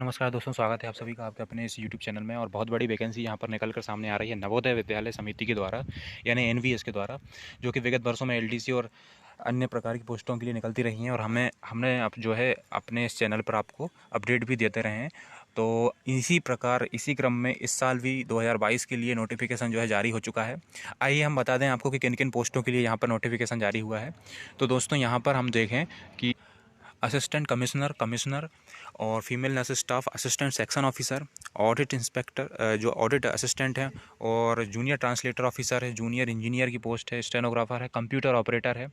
नमस्कार दोस्तों, स्वागत है आप सभी का आपके अपने इस यूट्यूब चैनल में। और बहुत बड़ी वैकेंसी यहाँ पर निकल कर सामने आ रही है नवोदय विद्यालय समिति के द्वारा, यानी एनवीएस के द्वारा, जो कि विगत वर्षों में एलडीसी और अन्य प्रकार की पोस्टों के लिए निकलती रही हैं। और हमने अब जो है अपने इस चैनल पर आपको अपडेट भी देते रहे हैं। तो इसी प्रकार इसी क्रम में इस साल भी 2022 के लिए नोटिफिकेशन जो है जारी हो चुका है। आइए हम बता दें आपको कि किन किन पोस्टों के लिए यहाँ पर नोटिफिकेशन जारी हुआ है। तो दोस्तों, यहाँ पर हम देखें कि असिस्टेंट कमिश्नर, कमिश्नर और female nurse staff, assistant section officer, audit inspector जो ऑडिट असिस्टेंट है, और जूनियर ट्रांसलेटर ऑफिसर है, जूनियर इंजीनियर की पोस्ट है, स्टेनोग्राफर है, कंप्यूटर ऑपरेटर है,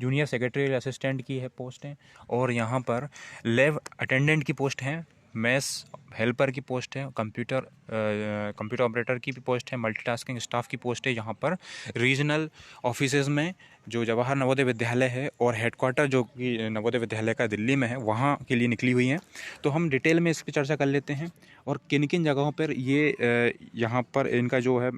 जूनियर सेक्रेटरी असिस्टेंट की है पोस्ट है, और यहाँ पर लैब अटेंडेंट की पोस्ट है, मैथ्स हेल्पर की पोस्ट है, कंप्यूटर ऑपरेटर की भी पोस्ट है, मल्टीटास्किंग स्टाफ की पोस्ट है। यहाँ पर रीजनल ऑफिसेज में जो जवाहर नवोदय विद्यालय है और हेडक्वार्टर जो कि नवोदय विद्यालय का दिल्ली में है, वहाँ के लिए निकली हुई हैं। तो हम डिटेल में इस पर चर्चा कर लेते हैं और किन किन जगहों पर ये यहाँ पर इनका जो है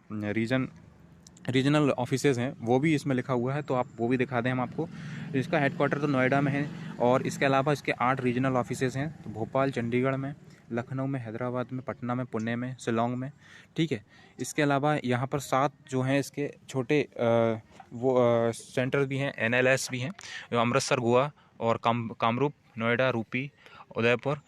रीजनल ऑफिसेज़ हैं वो भी इसमें लिखा हुआ है। तो आप वो भी दिखा दें हम आपको। इसका हेडक्वार्टर तो नोएडा में है, और इसके अलावा इसके 8 रीजनल ऑफिसेज़ हैं। तो भोपाल, चंडीगढ़ में, लखनऊ में, हैदराबाद में, पटना में, पुणे में, शिलोंग में, ठीक है। इसके अलावा यहाँ पर 7 जो हैं इसके छोटे सेंटर भी हैं, एनएलएस भी हैं, जो अमृतसर, गोवा और कामरूप, नोएडा, रूपी, उदयपुर।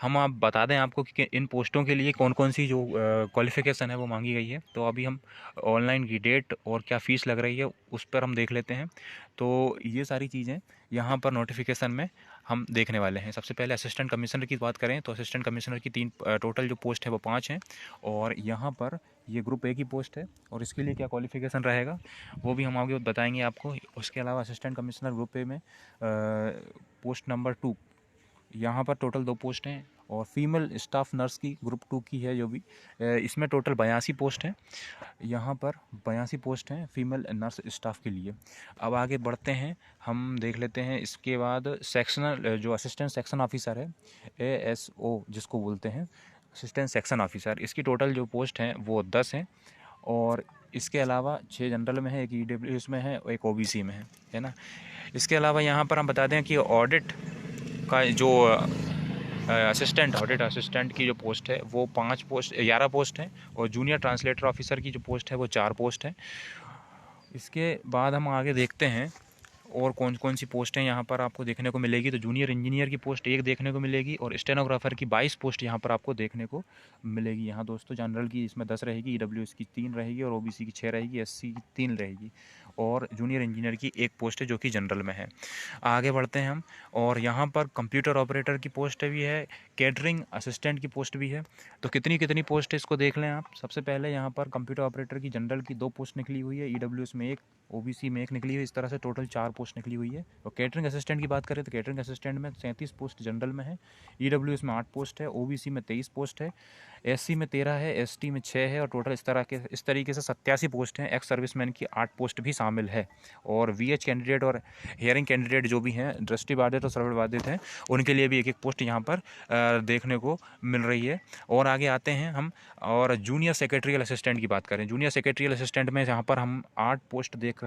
हम आप बता दें आपको कि इन पोस्टों के लिए कौन कौन सी जो क्वालिफ़िकेशन है वो मांगी गई है। तो अभी हम ऑनलाइन की डेट और क्या फ़ीस लग रही है उस पर हम देख लेते हैं। तो ये सारी चीज़ें यहाँ पर नोटिफिकेशन में हम देखने वाले हैं। सबसे पहले असिस्टेंट कमिश्नर की बात करें तो असिस्टेंट कमिश्नर की 3 टोटल जो पोस्ट है वो 5 हैं, और यहाँ पर ये ग्रुप ए की पोस्ट है। और इसके लिए क्या क्वालिफ़िकेशन रहेगा वो भी हम आगे बताएंगे आपको। उसके अलावा असिस्टेंट कमिश्नर ग्रुप ए में पोस्ट नंबर 2, यहाँ पर टोटल 2 पोस्ट हैं। और फीमेल स्टाफ नर्स की ग्रुप 2 की है जो भी, इसमें टोटल 82 पोस्ट हैं। यहाँ पर 82 पोस्ट हैं फीमेल नर्स स्टाफ के लिए। अब आगे बढ़ते हैं, हम देख लेते हैं। इसके बाद सेक्शनल जो असिस्टेंट सेक्शन ऑफिसर है, एएसओ जिसको बोलते हैं, असिस्टेंट सेक्शन ऑफिसर, इसकी टोटल जो पोस्ट हैं वो 10 हैं। और इसके अलावा 6 जनरल में है, एक ईडब्ल्यूएस में है और एक ओबीसी में है ना। इसके अलावा यहाँ पर हम बता दें कि ऑडिट का जो असिस्टेंट, ऑडिट असिस्टेंट की जो पोस्ट है वो 11 पोस्ट हैं। और जूनियर ट्रांसलेटर ऑफिसर की जो पोस्ट है वो 4 पोस्ट हैं। इसके बाद हम आगे देखते हैं और कौन कौन सी पोस्टें यहाँ पर आपको देखने को मिलेगी। तो जूनियर इंजीनियर की पोस्ट 1 देखने को मिलेगी, और स्टेनोग्राफर की 22 पोस्ट यहाँ पर आपको देखने को मिलेगी। यहाँ दोस्तों जनरल की इसमें 10 रहेगी, ईडब्ल्यूएस की 3 रहेगी, और ओबीसी की 6 रहेगी, एससी की 3 रहेगी, और जूनियर इंजीनियर की 1 पोस्ट है जो कि जनरल में है। आगे बढ़ते हैं हम, और यहाँ पर कंप्यूटर ऑपरेटर की पोस्ट भी है, कैटरिंग असिस्टेंट की पोस्ट भी है। तो कितनी कितनी पोस्ट है इसको देख लें आप। सबसे पहले यहाँ पर कंप्यूटर ऑपरेटर की जनरल की 2 पोस्ट निकली हुई है, ईडब्ल्यूएस में 1, ओबीसी में 1 निकली हुई है। इस तरह से टोटल 4 पोस्ट निकली हुई है। और कैटरिंग असिस्टेंट की बात करें तो कैटरिंग असिस्टेंट में 37 पोस्ट जनरल में है, ईडब्ल्यूएस में 8 पोस्ट है, ओबीसी में 23 पोस्ट है, एससी में 13 है, एसटी में 6 है, और टोटल इस तरीके से 87 पोस्ट हैं। एक्स सर्विसमैन की 8 पोस्ट भी शामिल है। और वीएच कैंडिडेट और हेयरिंग कैंडिडेट जो भी हैं, दृष्टिबाधित और श्रवणबाधित हैं, उनके लिए भी 1-1 पोस्ट यहाँ पर देखने को मिल रही है। और आगे आते हैं हम, और जूनियर सेक्रेटरियल असिस्टेंट की बात करें। जूनियर सेक्रेटरियल असिस्टेंट में यहाँ पर हम 8 पोस्ट देख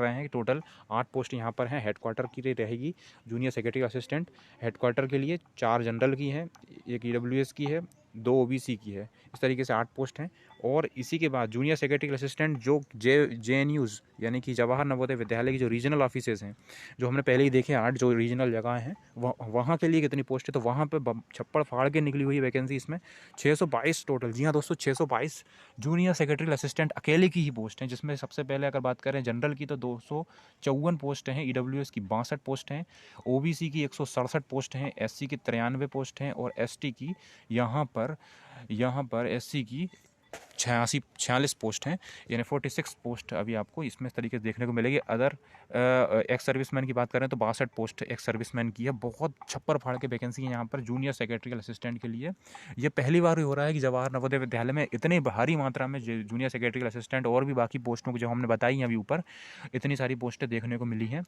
रहे हैं। टोटल 8 पोस्ट यहाँ पर हैं। हेडक्वार्टर की रहेगी जूनियर सेक्रेटरी असिस्टेंट। हेडक्वार्टर के लिए 4 जनरल की हैं, 1 ईडब्ल्यूएस की है, 2 ओबीसी की है। इस तरीके से 8 पोस्ट हैं। और इसी के बाद जूनियर सेक्रेटरी असिस्टेंट जो जेएनयूज़ यानी कि जवाहर नवोदय विद्यालय की जो रीजनल ऑफिसेज हैं, जो हमने पहले ही देखे 8 जो रीजनल जगह हैं, वहाँ के लिए कितनी पोस्ट है। तो वहाँ पर छप्पड़ फाड़ के निकली हुई है वैकेंसी इसमें 622 टोटल। जी हाँ दोस्तों, 622 जूनियर सेक्रेटरी असिस्टेंट अकेले की ही पोस्ट हैं। जिसमें सबसे पहले अगर बात करें जनरल की तो 254 पोस्ट हैं, ईडब्ल्यूएस की 62 पोस्ट हैं, ओबीसी की 167 पोस्ट हैं, एससी की 93 पोस्ट हैं, और एसटी की यहाँ पर एससी की 46 पोस्ट हैं, यानी 46 पोस्ट अभी आपको इसमें इस तरीके से देखने को मिलेगी। अदर एक्स सर्विसमैन की बात करें तो 62 पोस्ट एक्स सर्विसमैन की है। बहुत छप्पर फाड़ के वैकेंसी है यहाँ पर जूनियर सेक्रेटरियल असिस्टेंट के लिए। ये पहली बार ही हो रहा है कि जवाहर नवोदय विद्यालय में इतनी भारी मात्रा में जूनियर सेक्रेटरियल असिस्टेंट और भी बाकी पोस्टों को जो हमने बताई हैं अभी ऊपर, इतनी सारी पोस्टें देखने को मिली हैं।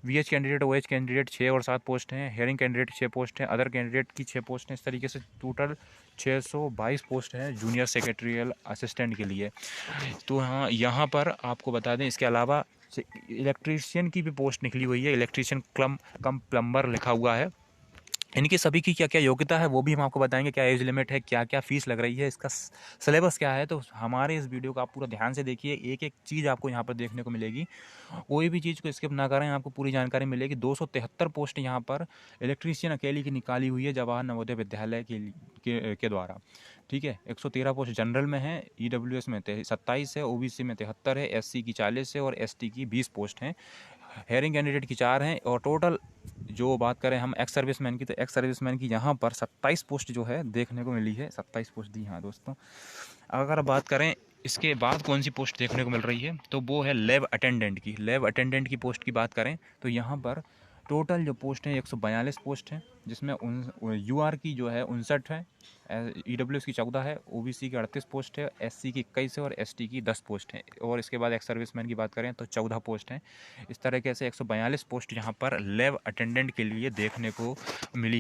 वीएच कैंडिडेट, ओएच कैंडिडेट 6 और 7 पोस्ट हैं, हेयरिंग कैंडिडेट 6 पोस्ट हैं, अदर कैंडिडेट की 6 पोस्ट हैं। इस तरीके से टोटल 622 पोस्ट हैं जूनियर सेक्रेटरियल असिस्टेंट के लिए। तो हाँ, यहाँ पर आपको बता दें इसके अलावा इलेक्ट्रीशियन की भी पोस्ट निकली हुई है। इलेक्ट्रीशियन कम प्लम्बर लिखा हुआ है। इनकी सभी की क्या क्या योग्यता है वो भी हम आपको बताएंगे, क्या एज लिमिट है, क्या क्या फ़ीस लग रही है, इसका सिलेबस क्या है। तो हमारे इस वीडियो को आप पूरा ध्यान से देखिए, एक एक चीज़ आपको यहाँ पर देखने को मिलेगी, कोई भी चीज़ को स्किप ना करें, आपको पूरी जानकारी मिलेगी। 273 पोस्ट यहाँ पर इलेक्ट्रीशियन अकेली की निकाली हुई है जवाहर नवोदय विद्यालय के द्वारा, ठीक है। 113 पोस्ट जनरल में है, EWS में 27 है, OBC में 73 है, SC की 40 है और ST की 20 पोस्ट हैं। हेयरिंग कैंडिडेट की 4 हैं और टोटल जो बात करें हम एक्स सर्विसमैन की, तो एक्स सर्विसमैन की यहाँ पर 27 पोस्ट जो है देखने को मिली है, 27 पोस्ट दी। हाँ दोस्तों, अगर बात करें इसके बाद कौन सी पोस्ट देखने को मिल रही है, तो वो है लैब अटेंडेंट की। लैब अटेंडेंट की पोस्ट की बात करें तो यहाँ पर टोटल जो पोस्ट हैं 142 पोस्ट हैं, जिसमें UR की जो है 59 है, EWS की 14 है, OBC की 38 पोस्ट है, SC की 21 है और ST की 10 पोस्ट है। और इसके बाद एक्स सर्विसमैन की बात करें तो 14 पोस्ट हैं। इस तरीके से 142 पोस्ट यहाँ पर लैब अटेंडेंट के लिए देखने को मिल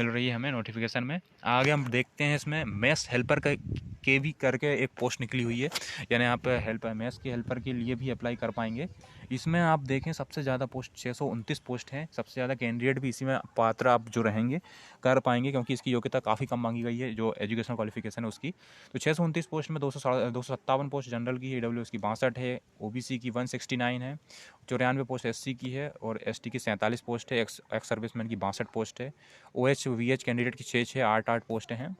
रही है हमें नोटिफिकेशन में। आगे हम देखते हैं इसमें मेस हेल्पर के भी करके एक पोस्ट निकली हुई है, यानी आप मेस के हेल्पर के लिए भी अप्लाई कर पाएंगे। इसमें आप देखें सबसे ज़्यादा पोस्ट 629 पोस्ट हैं, सबसे ज़्यादा कैंडिडेट भी इसी में पात्र आप जो रहेंगे कर पाएंगे, क्योंकि इसकी योग्यता काफ़ी कम मांगी गई है जो एजुकेशनल क्वालिफिकेशन है उसकी। तो 629 पोस्ट में 257 पोस्ट जनरल की है, EWS की 62 है, OBC की 169 है, 94 पोस्ट SC की है और ST की 47 पोस्ट है, एक्स सर्विसमैन की 62 पोस्ट है, OH VH कैंडिडेट की 6 8 पोस्टें हैं।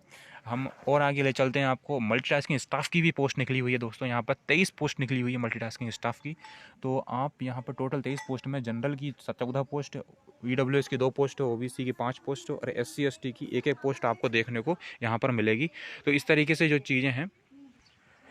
हम और आगे ले चलते हैं, आपको मल्टीटास्किंग स्टाफ की भी पोस्ट निकली हुई है दोस्तों, यहाँ पर 23 पोस्ट निकली हुई है मल्टीटास्किंग स्टाफ की। तो आप यहाँ पर टोटल 23 पोस्ट में जनरल की 14 पोस्ट, EWS की 2 पोस्ट, OBC की 5 पोस्ट और SC ST की एक पोस्ट आपको देखने को यहाँ पर मिलेगी। तो इस तरीके से जो चीज़ें हैं,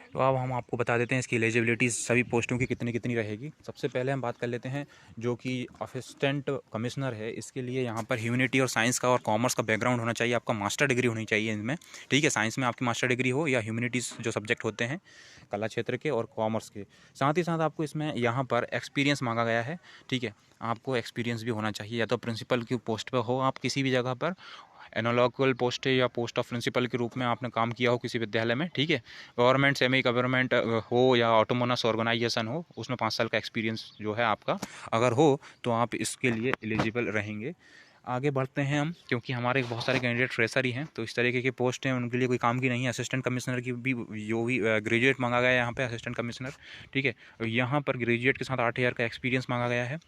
तो अब हम आपको बता देते हैं इसकी एलिजिबिलिटी सभी पोस्टों की कितनी कितनी रहेगी। सबसे पहले हम बात कर लेते हैं जो कि असिस्टेंट कमिश्नर है, इसके लिए यहाँ पर ह्यूमैनिटी और साइंस का और कॉमर्स का बैकग्राउंड होना चाहिए, आपका मास्टर डिग्री होनी चाहिए इनमें, ठीक है। साइंस में आपकी मास्टर डिग्री हो या ह्यूमैनिटीज़ जो सब्जेक्ट होते हैं कला क्षेत्र के और कॉमर्स के। साथ ही साथ आपको इसमें यहाँ पर एक्सपीरियंस मांगा गया है, ठीक है। आपको एक्सपीरियंस भी होना चाहिए, या तो प्रिंसिपल की पोस्ट पर हो आप किसी भी जगह पर, एनालॉजिकल पोस्ट है या पोस्ट ऑफ प्रिंसिपल के रूप में आपने काम किया हो किसी विद्यालय में, ठीक है। गवर्नमेंट सेमी गवर्नमेंट हो या ऑटोनोमस ऑर्गेनाइजेशन हो, उसमें 5 साल का एक्सपीरियंस जो है आपका अगर हो तो आप इसके लिए एलिजिबल रहेंगे। आगे बढ़ते हैं हम, क्योंकि हमारे बहुत सारे कैंडिडेट फ्रेशर ही हैं, तो इस तरीके की पोस्ट हैं उनके लिए कोई काम की नहीं है। असिस्टेंट कमिश्नर की भी जो भी ग्रेजुएट मांगा गया है यहाँ पे, असिस्टेंट कमिश्नर, ठीक है। यहाँ पर ग्रेजुएट के साथ 8 ईयर का एक्सपीरियंस मांगा गया है।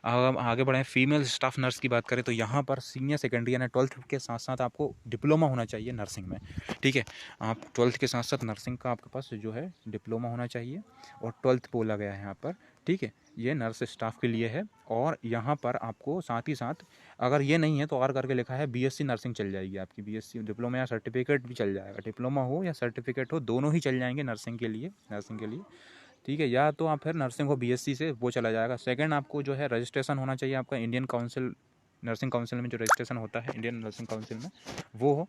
आगे बढ़े, फीमेल स्टाफ नर्स की बात करें तो यहाँ पर सीनियर सेकेंडरी यानी 12th के साथ साथ आपको डिप्लोमा होना चाहिए नर्सिंग में, ठीक है। आप 12th के साथ साथ नर्सिंग का आपके पास जो है डिप्लोमा होना चाहिए और 12th बोला गया है यहाँ पर, ठीक है। ये नर्स स्टाफ के लिए है। और यहाँ पर आपको साथ ही साथ अगर ये नहीं है तो और करके लिखा है BSc नर्सिंग चल जाएगी आपकी, BSc डिप्लोमा या सर्टिफिकेट भी चल जाएगा, डिप्लोमा हो या सर्टिफिकेट हो दोनों ही चल जाएंगे नर्सिंग के लिए, ठीक है। या तो आप फिर नर्सिंग हो BSc से वो चला जाएगा। सेकंड, आपको जो है रजिस्ट्रेशन होना चाहिए आपका इंडियन काउंसिल, नर्सिंग काउंसिल में जो रजिस्ट्रेशन होता है इंडियन नर्सिंग काउंसिल में वो हो,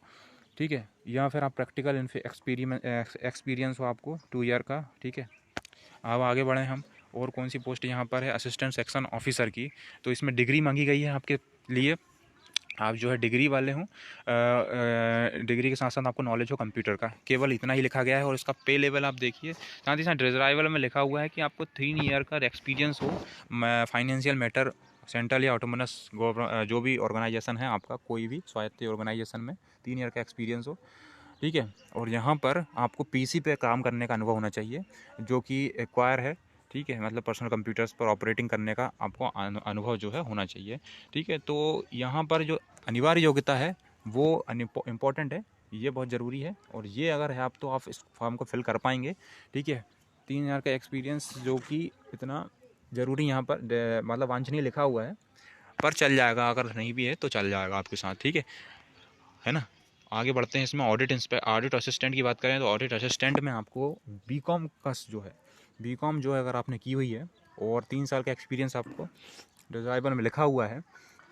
ठीक है। या फिर आप प्रैक्टिकल एक्सपीरियंस हो आपको 2 ईयर का, ठीक है। अब आगे बढ़ें हम, और कौन सी पोस्ट यहाँ पर है, असिस्टेंट सेक्शन ऑफिसर की। तो इसमें डिग्री मांगी गई है आपके लिए, आप जो है डिग्री वाले हों, डिग्री के साथ साथ आपको नॉलेज हो कंप्यूटर का, केवल इतना ही लिखा गया है। और इसका पे लेवल आप देखिए, साथ ही साथ डिज़ायरेबल में लिखा हुआ है कि आपको 3 ईयर का एक्सपीरियंस हो फाइनेंशियल मैटर सेंट्रल या ऑटोनोमस जो भी ऑर्गेनाइजेशन है आपका, कोई भी स्वायत्त ऑर्गेनाइजेशन में 3 ईयर का एक्सपीरियंस हो, ठीक है। और यहाँ पर आपको PC पे काम करने का अनुभव होना चाहिए जो कि एक्वायर है, ठीक है, मतलब पर्सनल कंप्यूटर्स पर ऑपरेटिंग करने का आपको अनुभव जो है होना चाहिए, ठीक है। तो यहाँ पर जो अनिवार्य योग्यता है वो इम्पोर्टेंट है, ये बहुत ज़रूरी है। और ये अगर है आप तो आप इस फॉर्म को फिल कर पाएंगे, ठीक है। 3 ईयर का एक्सपीरियंस जो कि इतना ज़रूरी यहाँ पर मतलब वांछनीय लिखा हुआ है, पर चल जाएगा, अगर नहीं भी है तो चल जाएगा आपके साथ, ठीक है ना। आगे बढ़ते हैं, इसमें ऑडिट असिस्टेंट की बात करें तो ऑडिट असिस्टेंट में आपको BCom का जो है, BCom जो है अगर आपने की हुई है और 3 साल का एक्सपीरियंस आपको डिज़ायरेबल में लिखा हुआ है,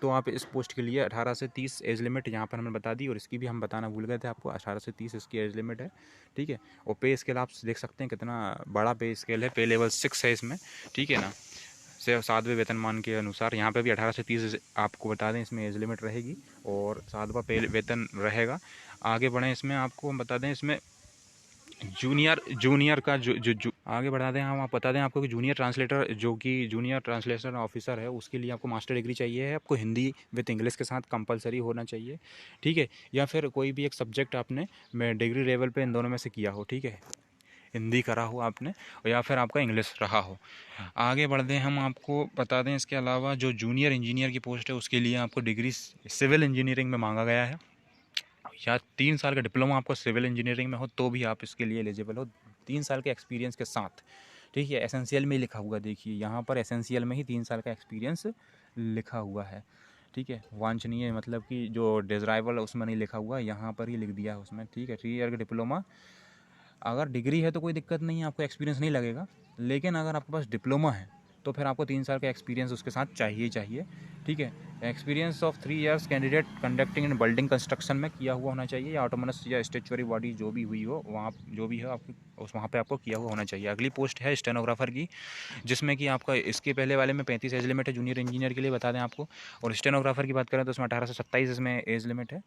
तो आप इस पोस्ट के लिए 18 से 30 एज लिमिट यहाँ पर हमने बता दी। और इसकी भी हम बताना भूल गए थे आपको, 18 से 30 इसकी एज लिमिट है, ठीक है। और पे स्केल आप देख सकते हैं कितना बड़ा पे स्केल है, पे लेवल 6 है इसमें, ठीक है ना। से 7वें वेतनमान के अनुसार यहाँ पे भी 18 से 30 आपको बता दें इसमें एज लिमिट रहेगी और 7वां पे वेतन रहेगा। आगे बढ़ें, इसमें आपको हम बता दें, इसमें जूनियर जूनियर का जो आगे बढ़ा दें हम, आप बता दें आपको कि जूनियर ट्रांसलेटर, जो कि जूनियर ट्रांसलेशन ऑफिसर है, उसके लिए आपको मास्टर डिग्री चाहिए है। आपको हिंदी विद इंग्लिश के साथ कंपलसरी होना चाहिए, ठीक है। या फिर कोई भी एक सब्जेक्ट आपने डिग्री लेवल पे इन दोनों में से किया हो, ठीक है। हिंदी करा हो आपने, या फिर आपका इंग्लिश रहा हो। आगे बढ़ दें हम, आपको बता दें इसके अलावा जो जूनियर इंजीनियर की पोस्ट है उसके लिए आपको डिग्री सिविल इंजीनियरिंग में मांगा गया है, या 3 साल का डिप्लोमा आपको सिविल इंजीनियरिंग में हो तो भी आप इसके लिए एलिजिबल हो, 3 साल के एक्सपीरियंस के साथ, ठीक है। एसेंशियल में लिखा हुआ, देखिए यहाँ पर एसेंशियल में ही 3 साल का एक्सपीरियंस लिखा हुआ है, ठीक है। वांछनीय मतलब कि जो डिज़राइबल उसमें नहीं लिखा हुआ, यहाँ पर ही लिख दिया है उसमें, ठीक है। 3 ईयर का डिप्लोमा, अगर डिग्री है तो कोई दिक्कत नहीं है, आपको एक्सपीरियंस नहीं लगेगा। लेकिन अगर आपके पास डिप्लोमा है तो फिर आपको 3 साल का एक्सपीरियंस उसके साथ चाहिए ही चाहिए, ठीक है। Experience of 3 years candidate conducting in building construction में किया हुआ होना चाहिए, या ऑटोनमस या स्टेचुअरी बॉडी जो भी हुई हो वहाँ, जो भी है आपकी उस वहाँ पे आपको किया हुआ होना चाहिए। अगली पोस्ट है स्टेनोग्राफर की, जिसमें कि आपका इसके पहले वाले में 35 एज लिमिट है जूनियर इंजीनियर के लिए, बता दें आपको। और स्टेनोग्राफर की बात करें तो उसमें 18 से 27 इसमें एज लिमिट है।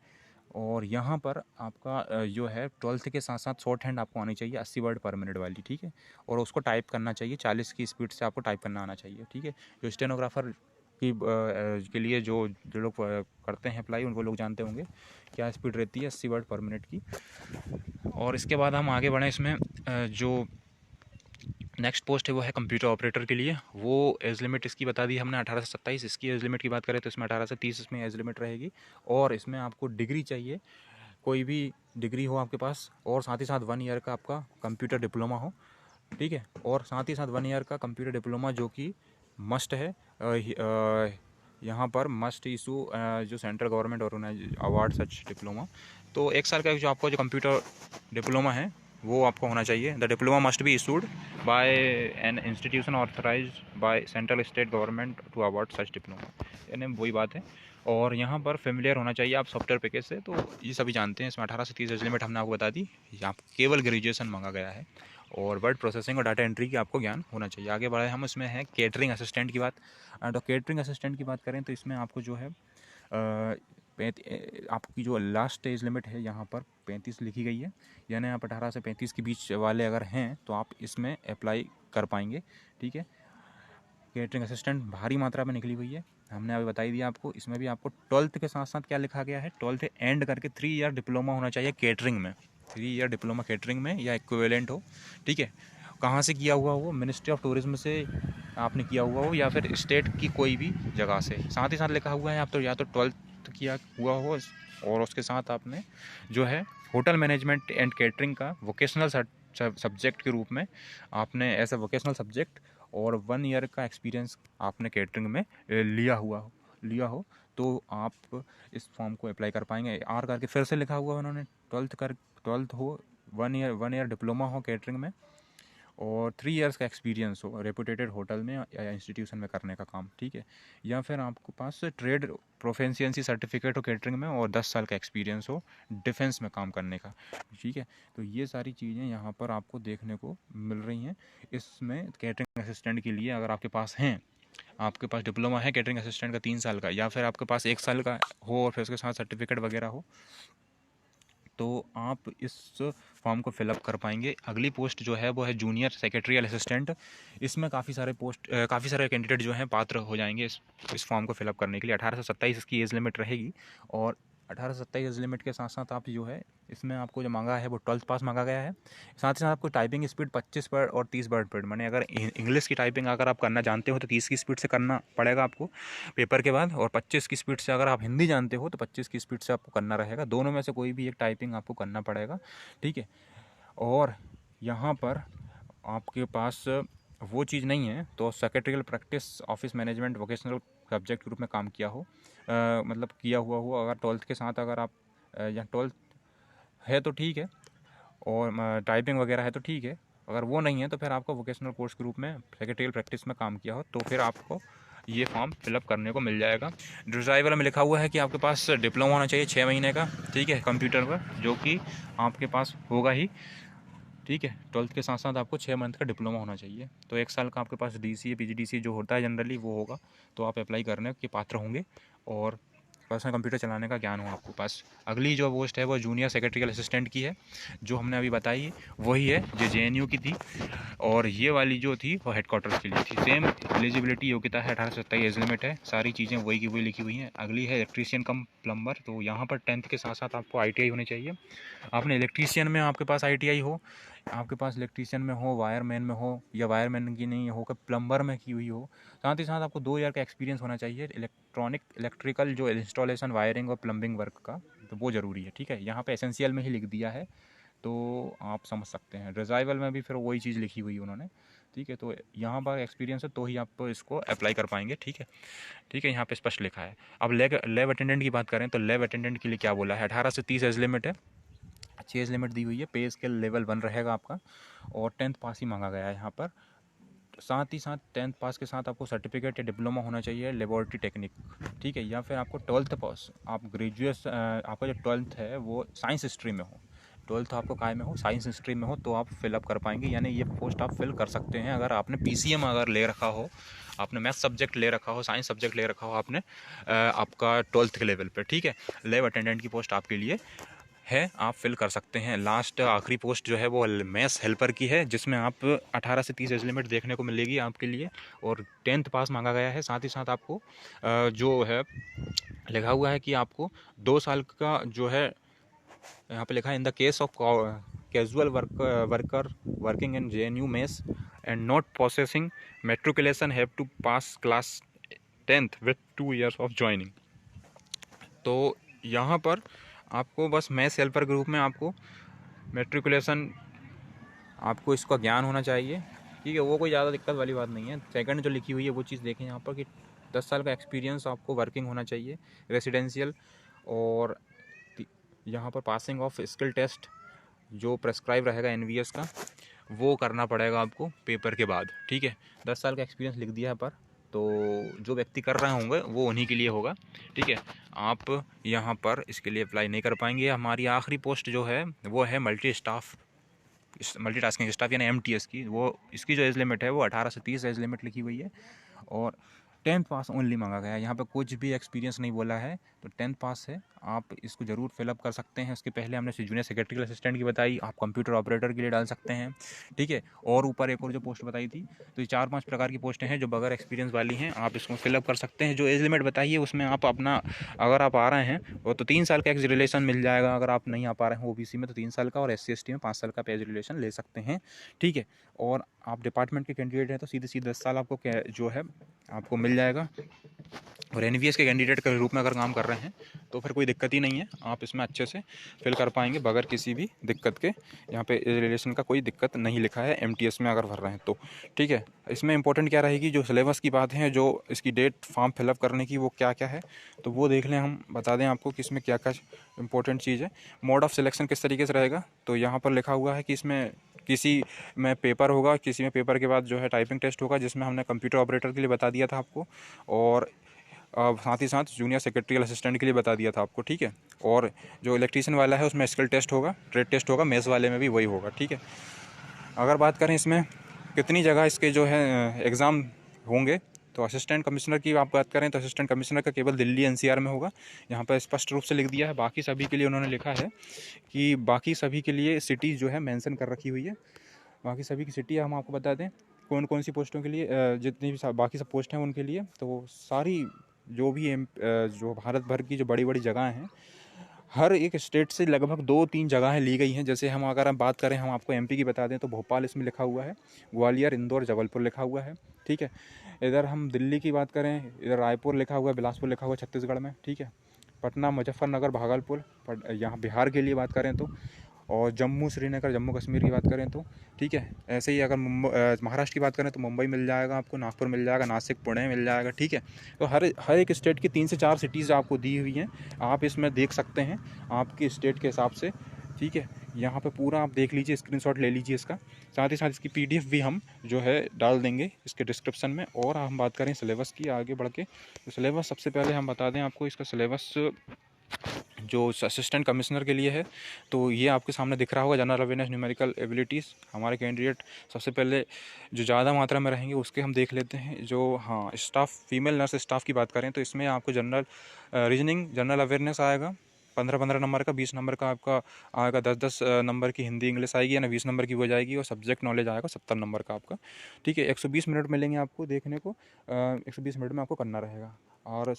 और यहाँ पर आपका जो है 12th के साथ साथ शॉर्ट हैंड आपको आनी चाहिए 80 वर्ड पर मिनट वाली, ठीक है। और उसको टाइप करना चाहिए 40 की स्पीड से, आपको टाइप करना आना चाहिए, ठीक है। जो स्टेनोग्राफर की के लिए जो जो लोग करते हैं अप्लाई, उनको लोग जानते होंगे क्या स्पीड रहती है 80 वर्ड पर मिनट की। और इसके बाद हम आगे बढ़ें, इसमें जो नेक्स्ट पोस्ट है वो है कंप्यूटर ऑपरेटर के लिए। वो एज लिमिट इसकी बता दी हमने 18 से 27। इसकी एज लिमिट की बात करें तो इसमें 18 से 30 इसमें एज लिमिट रहेगी। और इसमें आपको डिग्री चाहिए, कोई भी डिग्री हो आपके पास, और साथ ही साथ 1 ईयर का आपका कंप्यूटर डिप्लोमा हो, ठीक है। और साथ ही साथ 1 ईयर का कंप्यूटर डिप्लोमा जो कि मस्ट है, यहाँ पर मस्ट इशू जो central government organise award such diploma. तो 1 साल का जो आपका जो कंप्यूटर डिप्लोमा है वो आपको होना चाहिए। The diploma must be issued by an institution authorise by central state government to award such diploma, यानी वही बात है। और यहाँ पर फेमिलियर होना चाहिए आप सॉफ्टवेयर पैकेज से, तो ये सभी जानते हैं। इसमें 18 से 30 एज लिमिट हमने आपको बता दी, यहाँ केवल ग्रेजुएशन मांगा गया है। और वर्ड प्रोसेसिंग और डाटा एंट्री की आपको ज्ञान होना चाहिए। आगे बढ़े हम, इसमें है केटरिंग असिस्टेंट की बात। तो केटरिंग असिस्टेंट की बात करें तो इसमें आपको जो है आपकी जो लास्ट एज लिमिट है यहाँ पर 35 लिखी गई है, यानी आप 18 से 35 के बीच वाले अगर हैं तो आप इसमें अप्लाई कर पाएंगे, ठीक है। केटरिंग असिस्टेंट भारी मात्रा में निकली हुई है, हमने अभी बताई दिया आपको। इसमें भी आपको 12th के साथ साथ क्या लिखा गया है, 12th एंड करके 3 ईयर डिप्लोमा होना चाहिए केटरिंग में, 3 ईयर डिप्लोमा केटरिंग में या इक्विवेलेंट हो, ठीक है। कहाँ से किया हुआ हो, मिनिस्ट्री ऑफ टूरिज्म से आपने किया हुआ हो, या फिर स्टेट की कोई भी जगह से। साथ ही साथ लिखा हुआ है आप तो या तो 12th किया हुआ हो, और उसके साथ आपने जो है होटल मैनेजमेंट एंड केटरिंग का वोकेशनल सब्जेक्ट के रूप में आपने ऐसा वोकेशनल सब्जेक्ट और 1 ईयर का एक्सपीरियंस आपने केटरिंग में लिया हो तो आप इस फॉर्म को अप्लाई कर पाएंगे। आर करके फिर से लिखा हुआ है उन्होंने, 12th हो, 1 ईयर डिप्लोमा हो केटरिंग में, और 3 ईयर्स का एक्सपीरियंस हो रेपुटेटेड होटल में या इंस्टीट्यूशन में करने का काम, ठीक है। या फिर आपके पास ट्रेड प्रोफिशिएंसी सर्टिफिकेट हो केटरिंग में, और 10 साल का एक्सपीरियंस हो डिफेंस में काम करने का, ठीक है। तो ये सारी चीज़ें यहाँ पर आपको देखने को मिल रही हैं। इसमें केटरिंग असिस्टेंट के लिए अगर आपके पास हैं, आपके पास डिप्लोमा है केटरिंग असिस्टेंट का 3 साल का, या फिर आपके पास 1 साल का हो और फिर उसके साथ सर्टिफिकेट वगैरह हो, तो आप इस फॉर्म को फिलअप कर पाएंगे। अगली पोस्ट जो है वो है जूनियर सेक्रेटरियल असिस्टेंट। इसमें काफ़ी सारे कैंडिडेट जो हैं पात्र हो जाएंगे इस फॉर्म को फिलअप करने के लिए। 18 से 27 इसकी एज लिमिट रहेगी, और 18 से 27 एज लिमिट के साथ साथ आप जो है इसमें आपको जो मांगा है वो 12th पास मांगा गया है। साथ ही साथ आपको टाइपिंग स्पीड 25 वर्ड और 30 वर्ड पर, माने अगर इंग्लिश की टाइपिंग अगर आप करना जानते हो तो 30 की स्पीड से करना पड़ेगा आपको पेपर के बाद, और 25 की स्पीड से अगर आप हिंदी जानते हो तो 25 की स्पीड से आपको करना रहेगा। दोनों में से कोई भी एक टाइपिंग आपको करना पड़ेगा, ठीक है। और यहाँ पर आपके पास वो चीज़ नहीं है तो secretarial practice office management vocational subject के रूप में काम किया हो, मतलब किया हुआ हो अगर 12th के साथ, अगर आप या 12th है तो ठीक है, और टाइपिंग वगैरह है तो ठीक है। अगर वो नहीं है तो फिर आपको वोकेशनल कोर्स के रूप में सेक्रेटरियल प्रैक्टिस में काम किया हो तो फिर आपको ये फॉर्म फिलअप करने को मिल जाएगा। डिज़ाइवर में लिखा हुआ है कि आपके पास डिप्लोमा होना चाहिए 6 महीने का, ठीक है, कंप्यूटर पर, जो कि आपके पास होगा ही, ठीक है। 12th के साथ साथ आपको 6 मंथ का डिप्लोमा होना चाहिए। तो 1 साल का आपके पास DCA PGDCA जो होता है जनरली वो होगा, तो आप अप्लाई करने के पात्र होंगे। और पर्सनल कंप्यूटर चलाने का ज्ञान हो आपके पास। अगली जो पोस्ट है वो जूनियर सेक्रेटरियल असिस्टेंट की है, जो हमने अभी बताई वही है जो JNU की थी, और ये वाली जो थी वो हेडक्वार्टर्स के लिए थी। सेम एलिजिबिलिटी योग्यता है 18 से 27 एज लिमिट है, सारी चीज़ें वही की वही लिखी हुई हैं। अगली है इलेक्ट्रीशियन कम प्लम्बर, तो यहाँ पर 10th के साथ साथ आपको ITI होनी चाहिए। आपने इलेक्ट्रीशियन में आपके पास ITI हो, आपके पास इलेक्ट्रीशियन में हो, वायरमैन में हो, या वायरमैन की नहीं हो, प्लम्बर में की हुई हो, साथ ही साथ आपको 2 ईयर का एक्सपीरियंस होना चाहिए इलेक्ट्रिकल जो इंस्टॉलेशन वायरिंग और प्लम्बिंग वर्क का, तो वो ज़रूरी है। ठीक है, यहाँ पे एसेंशियल में ही लिख दिया है, तो आप समझ सकते हैं। डिज़ाइबल में भी फिर वही चीज़ लिखी हुई है उन्होंने। ठीक है, तो यहाँ पर एक्सपीरियंस है तो ही आप इसको अप्लाई कर पाएंगे। ठीक है, ठीक है, यहाँ पे स्पष्ट लिखा है। अब लैब अटेंडेंट की बात करें तो लैब अटेंडेंट के लिए क्या बोला है, 18 से 30 एज लिमिट है, अच्छी एज लिमिट दी हुई है, पे स्केल लेवल 1 रहेगा आपका, और 10th पास ही मांगा गया है यहाँ पर। साथ ही साथ 10th पास के साथ आपको सर्टिफिकेट या डिप्लोमा होना चाहिए लेबोरेटरी टेक्निक। ठीक है, या फिर आपको 12th पास, आप ग्रेजुएट, आपका जो 12th है वो साइंस स्ट्रीम में हो, 12th आपको काय में हो, साइंस स्ट्रीम में हो, तो आप फिलअप कर पाएंगे, यानी ये पोस्ट आप फिल कर सकते हैं अगर आपने PCM अगर ले रखा हो, आपने मैथ सब्जेक्ट ले रखा हो, साइंस सब्जेक्ट ले रखा हो आपने आपका 12th के लेवल पर। ठीक है, लैब अटेंडेंट की पोस्ट आपके लिए है, आप फिल कर सकते हैं। लास्ट आखिरी पोस्ट जो है वो मैथ्स हेल्पर की है, जिसमें आप 18 से 30 एज लिमिट देखने को मिलेगी आपके लिए, और 10th पास मांगा गया है। साथ ही साथ आपको जो है लिखा हुआ है कि आपको 2 साल का जो है, यहाँ पे लिखा है in the case of casual worker working in JNU mess and not processing matriculation have to pass class 10th with 2 years of joining. तो यहाँ पर आपको बस मैथ्स हेल्पर के रूप में आपको मेट्रिकुलेशन, आपको इसका ज्ञान होना चाहिए। ठीक है, वो कोई ज़्यादा दिक्कत वाली बात नहीं है। सेकंड जो लिखी हुई है वो चीज़ देखें यहाँ पर कि 10 साल का एक्सपीरियंस आपको वर्किंग होना चाहिए रेसिडेंशियल, और यहाँ पर पासिंग ऑफ स्किल टेस्ट जो प्रेस्क्राइब रहेगा NVS का, वो करना पड़ेगा आपको पेपर के बाद। ठीक है, 10 साल का एक्सपीरियंस लिख दिया है पर, तो जो व्यक्ति कर रहे होंगे वो उन्हीं के लिए होगा। ठीक है, आप यहाँ पर इसके लिए अप्लाई नहीं कर पाएंगे। हमारी आखिरी पोस्ट जो है वो है मल्टीटास्किंग स्टाफ यानी MTS की, वो इसकी जो एज लिमिट है वो 18 से 30 एज लिमिट लिखी हुई है, और 10th पास ओनली मांगा गया है। यहाँ पे कुछ भी एक्सपीरियंस नहीं बोला है, तो 10th पास है, आप इसको ज़रूर फिलअप कर सकते हैं। उसके पहले हमने जूनियर सेक्रेटरी असिस्टेंट की बताई, आप कंप्यूटर ऑपरेटर के लिए डाल सकते हैं। ठीक है, और ऊपर एक और जो पोस्ट बताई थी, तो ये 4-5 प्रकार की पोस्टें हैं जो बगैर एक्सपीरियंस वाली हैं, आप इसको फिलअप कर सकते हैं। जो एज लिमिट बताई है उसमें आप अपना, अगर आप आ रहे हैं वो तो 3 साल का एज रिलेशन मिल जाएगा, अगर आप नहीं आ पा रहे हैं OBC में तो 3 साल का, और SC/ST में 5 साल का एज रिलेशन ले सकते हैं। ठीक है, और आप डिपार्टमेंट के कैंडिडेट हैं तो सीधे 10 साल आपको जो है आपको मिल जाएगा, और NVS के कैंडिडेट के रूप में अगर काम कर रहे हैं तो फिर कोई दिक्कत ही नहीं है, आप इसमें अच्छे से फिल कर पाएंगे बगैर किसी भी दिक्कत के। यहाँ पे रिलेशन का कोई दिक्कत नहीं लिखा है MTS में अगर भर रहे हैं तो। ठीक है, इसमें इंपॉर्टेंट क्या रहेगी, जो सिलेबस की बात है, जो इसकी डेट फॉर्म फिलअप करने की, वो क्या क्या है तो वो देख लें, हम बता दें आपको कि इसमें क्या क्या इंपॉर्टेंट चीज़ है। मोड ऑफ सिलेक्शन किस तरीके से रहेगा, तो यहाँ पर लिखा हुआ है कि इसमें किसी में पेपर होगा, किसी में पेपर के बाद जो है टाइपिंग टेस्ट होगा, जिसमें हमने कंप्यूटर ऑपरेटर के लिए बता दिया था आपको, और साथ ही साथ जूनियर सेक्रेटरियल असिस्टेंट के लिए बता दिया था आपको। ठीक है, और जो इलेक्ट्रीशियन वाला है उसमें स्किल टेस्ट होगा, ट्रेड टेस्ट होगा, मेस वाले में भी वही होगा। ठीक है, अगर बात करें इसमें कितनी जगह इसके जो है एग्ज़ाम होंगे, तो असिस्टेंट कमिश्नर की आप बात करें तो असिस्टेंट कमिश्नर का केवल दिल्ली NCR में होगा। यहाँ पर स्पष्ट रूप से लिख दिया है। बाकी सभी के लिए उन्होंने लिखा है कि बाकी सभी के लिए सिटीज़ जो है मेंशन कर रखी हुई है। बाकी सभी की सिटी हम आपको बता दें कौन कौन सी पोस्टों के लिए, जितनी भी बाकी सब पोस्ट हैं उनके लिए, तो सारी जो भी जो भारत भर की जो बड़ी बड़ी जगह हैं, हर एक स्टेट से लगभग 2-3 जगहें ली गई हैं। जैसे हम अगर हम बात करें, हम आपको MP की बता दें तो भोपाल इसमें लिखा हुआ है, ग्वालियर, इंदौर, जबलपुर लिखा हुआ है। ठीक है, इधर हम दिल्ली की बात करें, इधर रायपुर लिखा हुआ है, बिलासपुर लिखा हुआ है छत्तीसगढ़ में। ठीक है, पटना, मुजफ्फरनगर, भागलपुर यहाँ बिहार के लिए बात करें तो, और जम्मू श्रीनगर जम्मू कश्मीर की बात करें तो। ठीक है, ऐसे ही अगर महाराष्ट्र की बात करें तो मुंबई मिल जाएगा आपको, नागपुर मिल जाएगा, नासिक, पुणे मिल जाएगा। ठीक है, तो हर एक स्टेट की 3 से 4 सिटीज़ आपको दी हुई हैं, आप इसमें देख सकते हैं आपके स्टेट के हिसाब से। ठीक है, यहाँ पे पूरा आप देख लीजिए, स्क्रीनशॉट ले लीजिए इसका। साथ ही साथ इसकी PDF भी हम जो है डाल देंगे इसके डिस्क्रिप्शन में। और हम बात करें सिलेबस की आगे बढ़ के, तो सिलेबस सबसे पहले हम बता दें आपको, इसका सिलेबस जो असिस्टेंट कमिश्नर के लिए है। तो ये आपके सामने दिख रहा होगा, जनरल अवेयरनेस न्यूमेरिकल एबिलिटीज़। हमारे कैंडिडेट सबसे पहले जो ज़्यादा मात्रा में रहेंगे उसके हम देख लेते हैं। जो हाँ स्टाफ, फीमेल नर्स स्टाफ की बात करें तो इसमें आपको जनरल रीजनिंग, जनरल अवेयरनेस आएगा 15-15 नंबर का, 20 नंबर का आपका आएगा, 10-10 नंबर की हिंदी इंग्लिश आएगी, यानी 20 नंबर की हो जाएगी, और सब्जेक्ट नॉलेज आएगा 70 नंबर का आपका। ठीक है, 120 मिनट मिलेंगे आपको देखने को, 120 मिनट में आपको करना रहेगा। और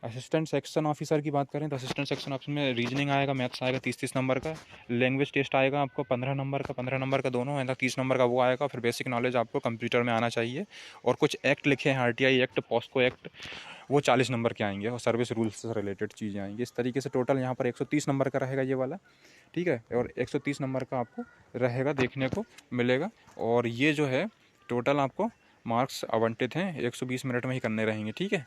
असिस्टेंट सेक्शन ऑफिसर की बात करें तो असिस्टेंट सेक्शन ऑफिसर में रीजनिंग आएगा, मैथ्स आएगा 30-30 नंबर का, लैंग्वेज टेस्ट आएगा आपको 15 नंबर का, 15 नंबर का दोनों, मतलब 30 नंबर का वो आएगा। फिर बेसिक नॉलेज आपको कंप्यूटर में आना चाहिए, और कुछ एक्ट लिखे हैं, RTI एक्ट, पॉस्को एक्ट, वो 40 नंबर के आएंगे, और सर्विस रूल्स से रिलेटेड चीज़ें आएंगी। इस तरीके से टोटल यहाँ पर 130 नंबर का रहेगा ये वाला। ठीक है, और 130 नंबर का आपको रहेगा देखने को मिलेगा। और ये जो है टोटल आपको मार्क्स आवंटित हैं, 120 मिनट में ही करने रहेंगे। ठीक है,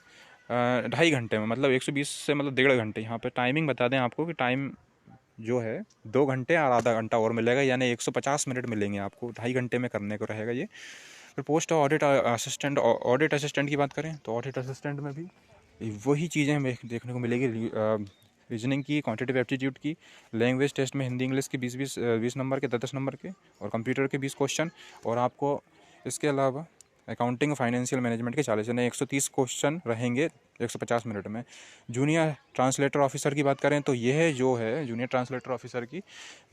2.5 घंटे में, मतलब 120 से मतलब 1.5 घंटे। यहाँ पे टाइमिंग बता दें आपको कि टाइम जो है 2 घंटे और आधा घंटा और मिलेगा, यानी 150 मिनट मिलेंगे आपको, 2.5 घंटे में करने को रहेगा ये। फिर post audit assistant, audit assistant की बात करें तो ऑडिट असिस्टेंट में भी वही चीज़ें हमें देखने को मिलेगी। रीजनिंग की, क्वांटिटेटिव एप्टीट्यूड की, लैंग्वेज टेस्ट में हिंदी इंग्लिश के 20 नंबर के, 10-10 नंबर के, और कंप्यूटर के 20 क्वेश्चन, और आपको इसके अलावा अकाउंटिंग फाइनेंशियल मैनेजमेंट के 40, यानी 130 क्वेश्चन रहेंगे 150 मिनट में। जूनियर ट्रांसलेटर ऑफिसर की बात करें तो यह जो है जूनियर ट्रांसलेटर ऑफिसर की,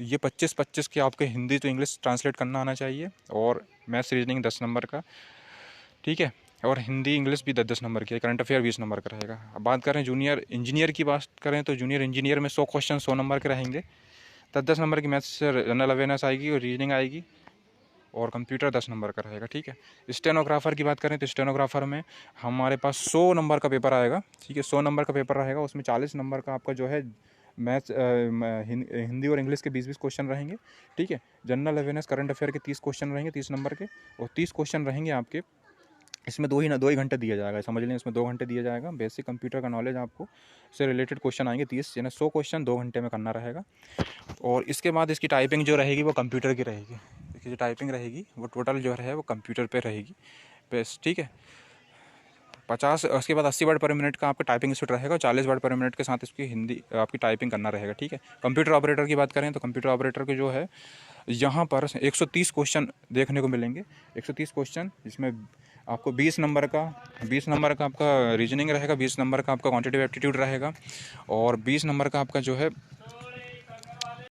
ये 25-25 के आपके हिंदी तो इंग्लिश ट्रांसलेट करना आना चाहिए, और मैथ्स रीजनिंग 10 नंबर का। ठीक है, और हिंदी इंग्लिश भी 10-10 नंबर की, करंट अफेयर 20 नंबर का रहेगा। अब बात करें जूनियर इंजीनियर की, बात करें तो जूनियर इंजीनियर में 100 क्वेश्चन 100 नंबर के रहेंगे, 10-10 नंबर की मैथ्स जनरल अवेयरनेस आएगी, और रीजनिंग आएगी, और कंप्यूटर 10 नंबर का रहेगा। ठीक है, स्टेनोग्राफर की बात करें तो स्टेनोग्राफर में हमारे पास 100 नंबर का पेपर आएगा। ठीक है, 100 नंबर का पेपर रहेगा, उसमें 40 नंबर का आपका जो है मैथ्स, हिंदी और इंग्लिश के 20-20 क्वेश्चन रहेंगे। ठीक है, जनरल अवेयरनेस करंट अफेयर के 30 क्वेश्चन रहेंगे 30 नंबर के, और 30 क्वेश्चन रहेंगे आपके। इसमें 2 ही घंटे दिया जाएगा, समझ लें, इसमें 2 घंटे दिया जाएगा। बेसिक कंप्यूटर का नॉलेज आपको से रिलेटेड क्वेश्चन आएंगे 30, यानी 100 क्वेश्चन 2 घंटे में करना रहेगा। और इसके बाद इसकी टाइपिंग जो रहेगी वो कंप्यूटर की रहेगी। इसकी जो टाइपिंग रहेगी वो टोटल जो है वो कंप्यूटर पे रहेगी बेस। ठीक है, 50, उसके बाद 80 वर्ड पर मिनट का आपका टाइपिंग स्पीड रहेगा, 40 वर्ड पर मिनट के साथ इसकी हिंदी आपकी टाइपिंग करना रहेगा। ठीक है, कंप्यूटर ऑपरेटर की बात करें तो कंप्यूटर ऑपरेटर के जो है यहाँ पर 130 क्वेश्चन देखने को मिलेंगे, 130 क्वेश्चन, जिसमें आपको 20 नंबर का आपका रीजनिंग रहेगा, 20 नंबर का आपका क्वांटिटेटिव एप्टीट्यूड रहेगा, और 20 नंबर का आपका जो है